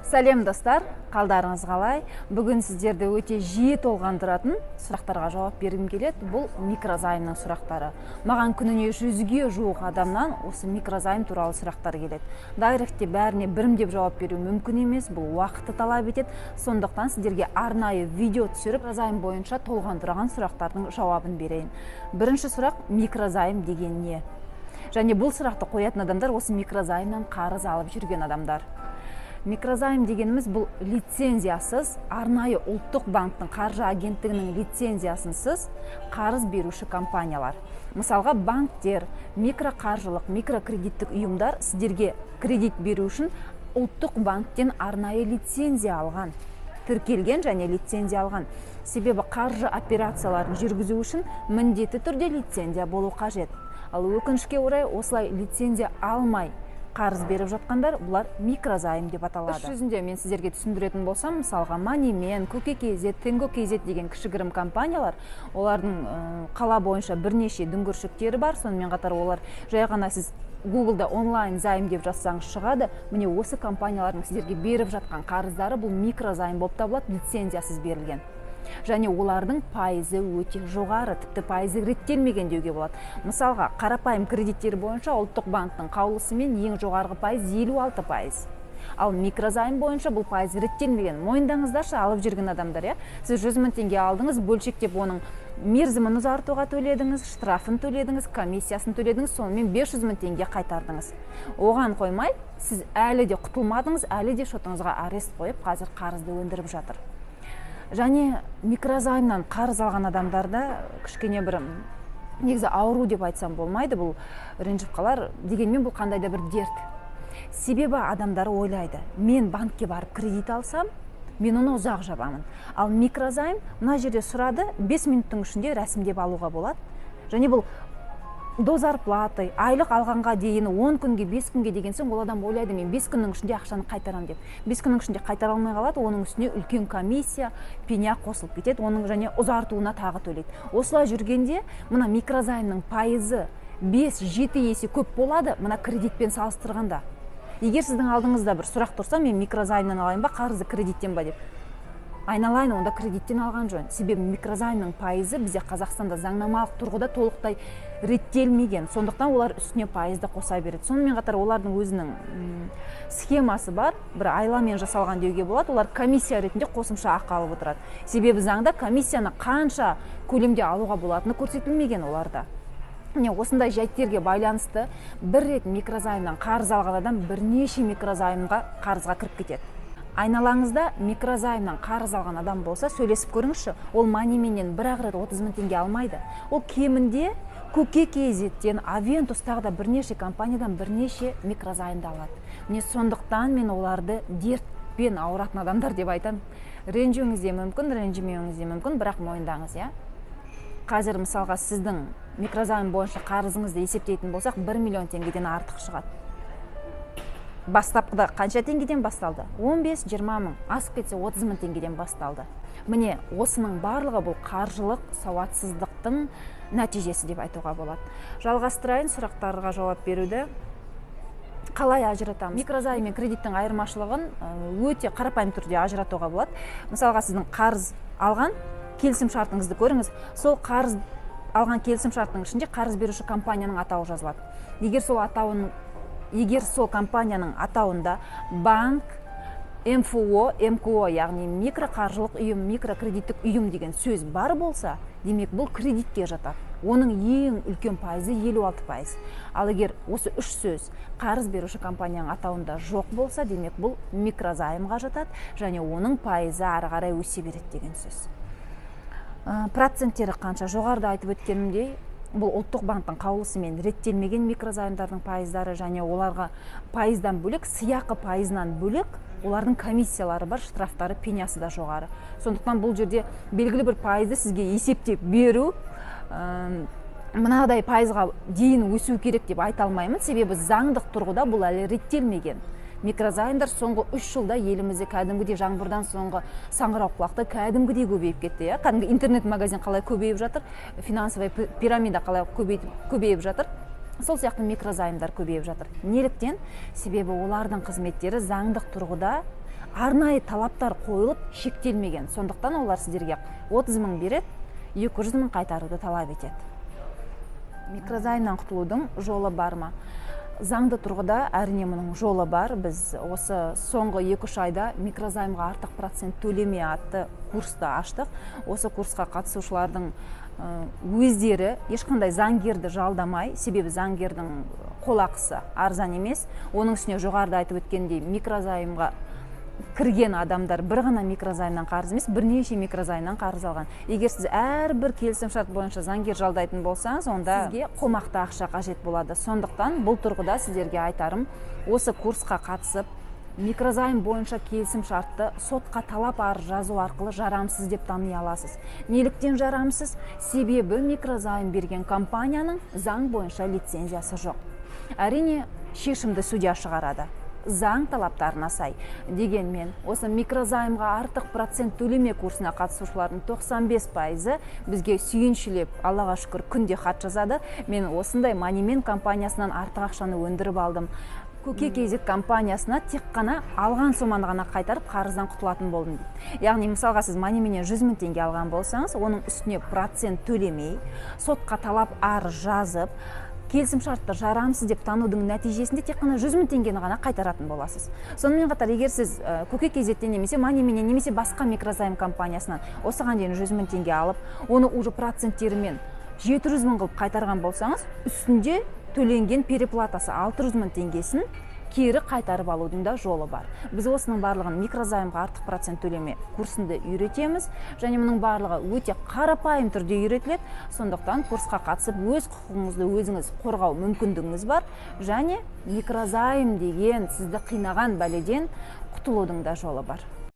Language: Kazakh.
Сәлем достар, қалдарыңыз қалай? Бүгін сіздерді өте жиі толғандыратын сұрақтарға жауап бергім келеді. Бұл микрозаймның сұрақтары. Маған күніне 100-ге жуық адамнан осы микрозайм туралы сұрақтар келеді. Дайректте бәріне бірімдеп жауап беру мүмкін емес, бұл уақытты талап етеді. Сондықтан сіздерге арнайы видео түсіріп, микрозайм бойынша толғандырған сұрақтардың жауабын берейін. Бірінші сұрақ: микрозайм деген не? Және бұл сұрақты қоятын адамдар осы микрозаймнан қарыз алып жүрген адамдар. Микрозайм дегеніміз бұл лицензиясыз, арнайы ұлттық банктың қаржы агенттігінің лицензиясынсыз қарыз беруші компаниялар. Мысалға, банктер, микроқаржылық, микрокредиттік ұйымдар сіздерге кредит беру үшін ұлттық банктен арнайы лицензия алған, тіркелген және лицензия алған. Себебі қаржы операцияларын жүргізу үшін міндетті түрде лицензия болу қажет. Ал өкінішке орай осылай лицензия алмай қарыз беріп жатқандар, бұлар микрозайм деп аталады. Іс жүзінде мен сіздерге түсіндіретін болсам, мысалға Moneyman, Көке.kz, Тенго.kz деген кішігірім компаниялар, олардың қала бойынша бірнеше дүңгіршектері бар. Сонымен қатар олар жай ғана сіз Google-да онлайн займ деп жазсаңыз шығады. Міне осы компаниялардың сіздерге беріп жатқан қарыздары бұл микрозайм болып табылады, лицензиясыз берілген. Және олардың пайызы өте жоғары, тіпті пайызы реттелмеген деуге болады. Мысалға, қарапайым кредиттер бойынша ұлттық банктың қаулысымен ең жоғарғы пайыз 56%. Ал микрозайм бойынша бұл пайыз реттелмеген. Мойындаңыздаршы, алып жүрген адамдар, сіз 100 000 теңге алдыңыз, бөлшектеп оның мерзімін ұзартуға төледіңіз, штрафын төледіңіз, комиссиясын төледіңіз, сонымен 500 000 теңге қайтардыңыз. Оған қоймай, сіз әлі де құтылмадыңыз, әлі де шотыңызға арест қойып, қазір қарызды өндіріп жатыр. Және микрозаймнан қарыз алған адамдарда кішкене бір негізі ауру деп айтсам болмайды, бұл ренжіп қалар, дегенмен бұл қандай да бір дерт. Себебі адамдары ойлайды: мен банкке барып кредит алсам, мен оны ұзақ жабамын. Ал микрозайм мына жерде сұрады, 5 минуттың ішінде рәсімдеп алуға болады. Және бұл до зарплаты, айлық алғанға дейін 10 күнге, 5 күнге деген соң, ол адам ойлайды: мен 5 күннің ішінде ақшаны қайтарам деп. 5 күннің ішінде қайтара алмай қалады, оның үстіне үлкен комиссия, пеня қосылып кетеді, оның және ұзартуына тағы төлейді. Осылай жүргенде, мына микрозаймның пайызы 5-7 есе көп болады, мына кредитпен салыстырғанда. Егер сіздің алдыңызда бір сұрақ тұрса, мен микрозаймнан алайын ба, қарызды кредиттен ба деп, айналайын, онда кредиттен алған жөн. Себебі микрозаймның пайызы бізде Қазақстанда заңнамалық тұрғыда толықтай реттелмеген. Сондықтан олар үстіне пайызды қоса береді. Сонымен қатар олардың өзінің схемасы бар, бір айламен жасалған деуге болады. Олар комиссия ретінде қосымша ақы алып отырады. Себебі заңда комиссияны қанша көлемде алуға болатыны көрсетілмеген оларда. Міне осындай жайттерге байланысты бір рет микрозаймнан қарыз алған адам бірнеше микрозаймға қарызға кіріп кетеді. Айналаңызда микрозаймнан қарыз алған адам болса, сөйлесіп көріңізші. Ол Moneymanнен бір-ақ рет 30 000 теңге алмайды. Ол кемінде Көке.kz-ден, Авентустағы да бірнеше компаниядан бірнеше микрозаймды алады. Міне сондықтан мен оларды дертпен ауыратын адамдар деп айтам. Ренжуіңіз де мүмкін, ренжімеуіңіз де мүмкін, бірақ мойындаңыз, Қазір мысалға сіздің микрозайм бойынша қарызыңызды есептейтін болсақ, 1 миллион теңгеден артық шығады. Бастапқыда қанша теңгеден басталды? 15-20 мың, асып кетсе 30 000 теңгеден басталды. Міне осының барлығы бұл қаржылық сауатсыздықтың нәтижесі деп айтуға болады. Жалғастырайын сұрақтарға жауап беруді. Қалай ажыратамыз? Микрозайм мен кредиттің айырмашылығын өте қарапайым түрде ажыратуға болады. Мысалға, сіздің қарыз алған келісім шартыңызды көріңіз. Сол қарыз алған келісім шарттың ішінде қарыз беруші компанияның атауы жазылады. Егер сол компанияның атауында банк, МФО, яғни микроқаржылық ұйым, микрокредиттік ұйым деген сөз бар болса, демек бұл кредитке жатады. Оның ең үлкен пайызы 56%. Ал егер осы үш сөз қарыз беруші компанияның атауында жоқ болса, демек бұл микрозаймға жатады, және оның пайызы ары қарай өсе береді деген сөз. Проценттері қанша? Жоғарыда айтып өткенімдей, бұл ұлттық банктың қаулысымен реттелмеген микрозаймдардың пайыздары, және оларға пайыздан бөлек, сыйақы пайызынан бөлек, олардың комиссиялары бар, штрафтары, пенясы да жоғары. Сондықтан бұл жерде белгілі бір пайызды сізге есептеп беру, мынадай пайызға дейін өсу керек деп айта алмаймын, себебі заңдық тұрғыда бұл әлі реттелмеген. Микрозаймдар соңғы 3 жылда елімізде кәдімгідей жаңбырдан соңғы саңырауқұлақта кәдімгідей көбейіп кетті. Кәдімгі интернет-магазин қалай көбейіп жатыр, финансовый пирамида қалай көбейіп жатыр. сол сияқты микрозаймдар көбейіп жатыр. Неліктен? Себебі олардың қызметтері заңдық тұрғыда арнайы талаптар қойылып шектелмеген. Сондықтан олар сіздерге 30 мың береді, 200 мың қайтаруды талап етеді. Микрозаймнан құтылудың жолы бар ма? Заңды тұрғыда әрине мұның жолы бар. Біз осы соңғы 2-3 айда микрозаймға артық процент төлеме атты курсты аштық. Осы курсқа қатысушылардың өздері ешқандай заңгерді жалдамай, себебі заңгердің қолақысы арзан емес. Оның үстіне жоғарыда айтып өткендей, микрозаймға кірген адамдар бір ғана микрозаймнан қарыз емес, бірнеше микрозаймнан қарыз алған. Егер сіз әрбір келісімшарт бойынша заңгер жалдайтын болсаңыз, онда сізге қомақты ақша қажет болады. Сондықтан бұл тұрғыда сіздерге айтарым, осы курсқа қатысып, микрозайм бойынша келісімшартты сотқа талап арыз жазу арқылы жарамсыз деп тани аласыз. Неліктен жарамсыз? Себебі микрозайм берген компанияның заң бойынша лицензиясы жоқ. Әрине, шешімді судья шығарады. Заң талаптарына сай. Дегенмен, осы микрозаймға артық процент төлеме курсына қатысушылардың 95%-ы бізге сүйіншілеп, Аллаға шүкір, күнде хат жазады. Мен осындай Moneyman компаниясынан артық ақшаны өндіріп алдым. KKZ компаниясына тек қана алған соманы ғана қайтарып, қарыздан құтылатын болдым дейді. Яғни, мысалға сіз Moneymanнен 100 мың теңге алған болсаңыз, оның үстіне процент төлемей, сотқа талап арыз жазып, келісімшартты жарамсыз деп танудың нәтижесінде тек қана 100 мың теңгені ғана қайтаратын боласыз. Сонымен қатар, егер сіз KKZ-тен немесе Moneymanнен немесе басқа микрозайм компаниясынан осыған дейін 100 мың теңге алып, оны уже проценттерімен 700 мың қылып қайтарған болсаңыз, үстінде төленген переплатасы 600 мың теңгесін кері қайтарып алудың да жолы бар. Біз осының барлығын микрозаймға артық процент төлеме курсында үйретеміз, және мұның барлығы өте қарапайым түрде үйретіледі. Сондықтан курсқа қатысып, өз құқығыңызды өзіңіз қорғау мүмкіндігіңіз бар, және микрозайм деген сізді қинаған бәледен құтылудың да жолы бар.